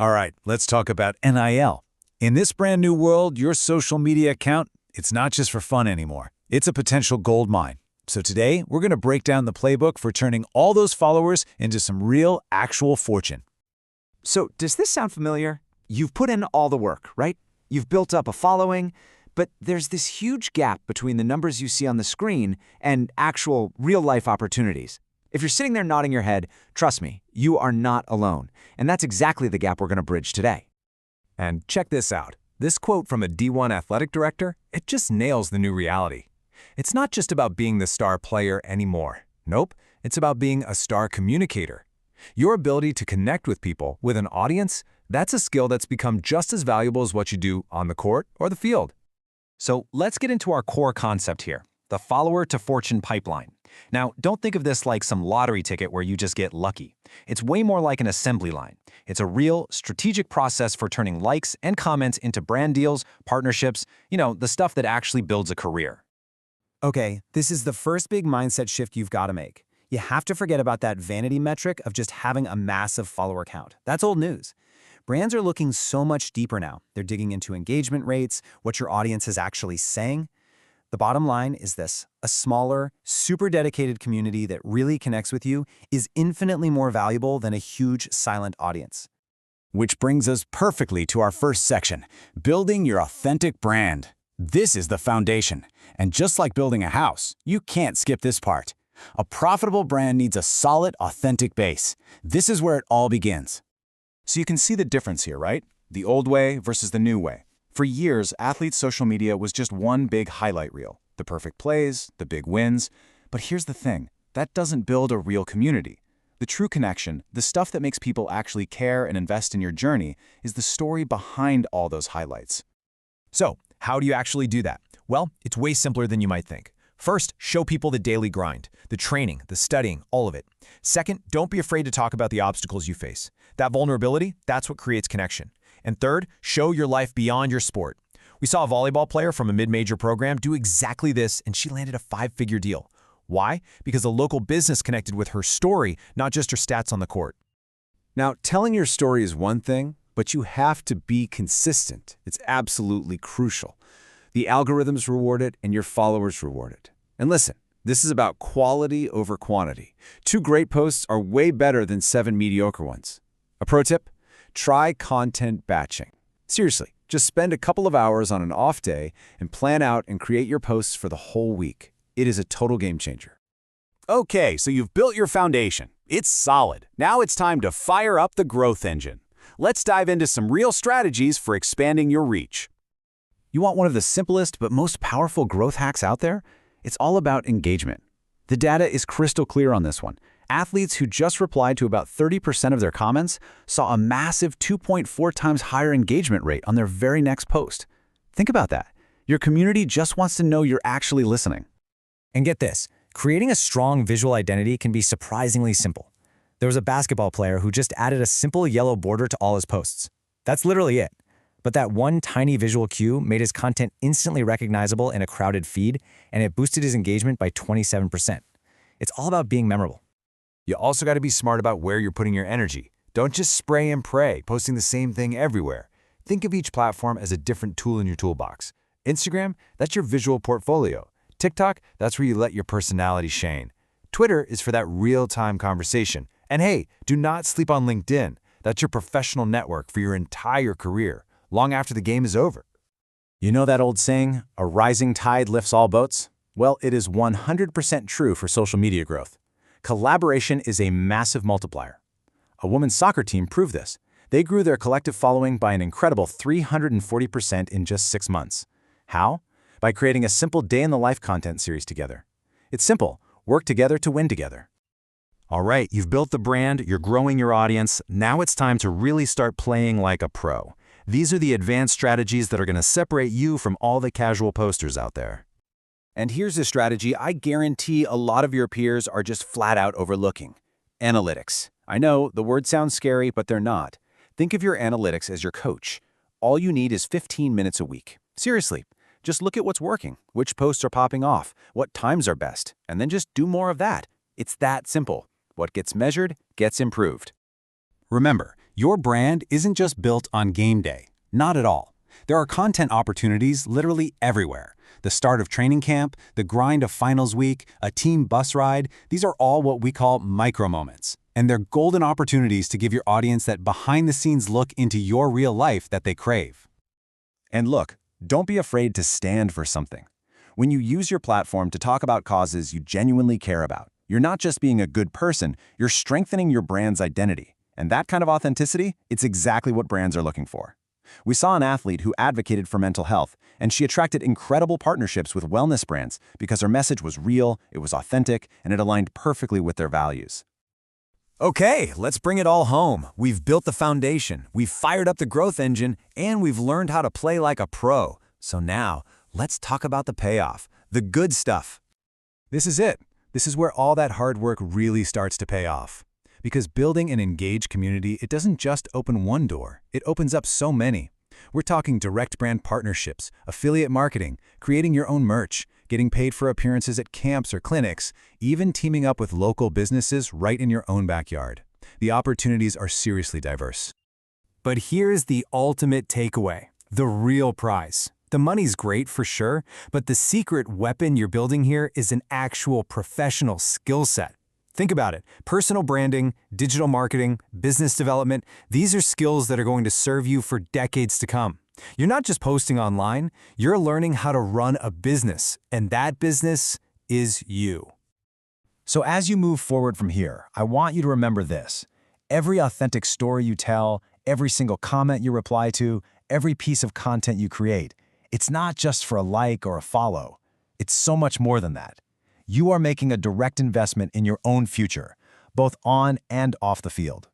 All right, let's talk about NIL. In this brand new world, your social media account, it's not just for fun anymore. It's a potential gold mine. So today, we're going to break down the playbook for turning all those followers into some real, actual fortune. So, does this sound familiar? You've put in all the work, right? You've built up a following, but there's this huge gap between the numbers you see on the screen and actual, real-life opportunities. If you're sitting there nodding your head, trust me, you are not alone. And that's exactly the gap we're going to bridge today. And check this out. This quote from a D1 athletic director, it just nails the new reality. It's not just about being the star player anymore. Nope, it's about being a star communicator. Your ability to connect with people, with an audience, that's a skill that's become just as valuable as what you do on the court or the field. So let's get into our core concept here, the follower to fortune pipeline. Now, don't think of this like some lottery ticket where you just get lucky. It's way more like an assembly line. It's a real, strategic process for turning likes and comments into brand deals, partnerships, the stuff that actually builds a career. Okay, this is the first big mindset shift you've got to make. You have to forget about that vanity metric of just having a massive follower count. That's old news. Brands are looking so much deeper now. They're digging into engagement rates, what your audience is actually saying. The bottom line is this: a smaller, super dedicated community that really connects with you is infinitely more valuable than a huge, silent audience. Which brings us perfectly to our first section, building your authentic brand. This is the foundation. And just like building a house, you can't skip this part. A profitable brand needs a solid, authentic base. This is where it all begins. So you can see the difference here, right? The old way versus the new way. For years, athletes' social media was just one big highlight reel. The perfect plays, the big wins. But here's the thing, that doesn't build a real community. The true connection, the stuff that makes people actually care and invest in your journey, is the story behind all those highlights. So, how do you actually do that? Well, it's way simpler than you might think. First, show people the daily grind, the training, the studying, all of it. Second, don't be afraid to talk about the obstacles you face. That vulnerability, that's what creates connection. And third, show your life beyond your sport. We saw a volleyball player from a mid-major program do exactly this, and she landed a 5-figure deal. Why? Because a local business connected with her story, not just her stats on the court. Now, telling your story is one thing, but you have to be consistent. It's absolutely crucial. The algorithms reward it, and your followers reward it. And listen, this is about quality over quantity. 2 great posts are way better than 7 mediocre ones. A pro tip? Try content batching. Seriously, just spend a couple of hours on an off day and plan out and create your posts for the whole week. It is a total game changer. Okay, so you've built your foundation. It's solid. Now it's time to fire up the growth engine. Let's dive into some real strategies for expanding your reach. You want one of the simplest but most powerful growth hacks out there? It's all about engagement. The data is crystal clear on this one. Athletes who just replied to about 30% of their comments saw a massive 2.4 times higher engagement rate on their very next post. Think about that. Your community just wants to know you're actually listening. And get this, creating a strong visual identity can be surprisingly simple. There was a basketball player who just added a simple yellow border to all his posts. That's literally it. But that one tiny visual cue made his content instantly recognizable in a crowded feed, and it boosted his engagement by 27%. It's all about being memorable. You also got to be smart about where you're putting your energy. Don't just spray and pray, posting the same thing everywhere. Think of each platform as a different tool in your toolbox. Instagram, that's your visual portfolio. TikTok, that's where you let your personality shine. Twitter is for that real-time conversation. And hey, do not sleep on LinkedIn. That's your professional network for your entire career, long after the game is over. You know that old saying, a rising tide lifts all boats? Well, it is 100% true for social media growth. Collaboration is a massive multiplier. A women's soccer team proved this. They grew their collective following by an incredible 340% in just 6 months. How? By creating a simple day-in-the-life content series together. It's simple. Work together to win together. All right, you've built the brand, you're growing your audience. Now it's time to really start playing like a pro. These are the advanced strategies that are going to separate you from all the casual posters out there. And here's a strategy I guarantee a lot of your peers are just flat out overlooking. Analytics. I know, the words sound scary, but they're not. Think of your analytics as your coach. All you need is 15 minutes a week. Seriously, just look at what's working, which posts are popping off, what times are best, and then just do more of that. It's that simple. What gets measured gets improved. Remember, Your brand isn't just built on game day. Not at all. There are content opportunities literally everywhere. The start of training camp, the grind of finals week, a team bus ride, these are all what we call micro moments. And they're golden opportunities to give your audience that behind-the-scenes look into your real life that they crave. And look, don't be afraid to stand for something. When you use your platform to talk about causes you genuinely care about, you're not just being a good person, you're strengthening your brand's identity. And that kind of authenticity, it's exactly what brands are looking for. We saw an athlete who advocated for mental health, and she attracted incredible partnerships with wellness brands because her message was real, it was authentic, and it aligned perfectly with their values. Okay, let's bring it all home. We've built the foundation, we've fired up the growth engine, and we've learned how to play like a pro. So now, let's talk about the payoff, the good stuff. This is it. This is where all that hard work really starts to pay off. Because building an engaged community, it doesn't just open one door, it opens up so many. We're talking direct brand partnerships, affiliate marketing, creating your own merch, getting paid for appearances at camps or clinics, even teaming up with local businesses right in your own backyard. The opportunities are seriously diverse. But here's the ultimate takeaway, the real prize. The money's great for sure, but the secret weapon you're building here is an actual professional skill set. Think about it. Personal branding, digital marketing, business development, these are skills that are going to serve you for decades to come. You're not just posting online, you're learning how to run a business, and that business is you. So as you move forward from here, I want you to remember this. Every authentic story you tell, every single comment you reply to, every piece of content you create, it's not just for a like or a follow. It's so much more than that. You are making a direct investment in your own future, both on and off the field.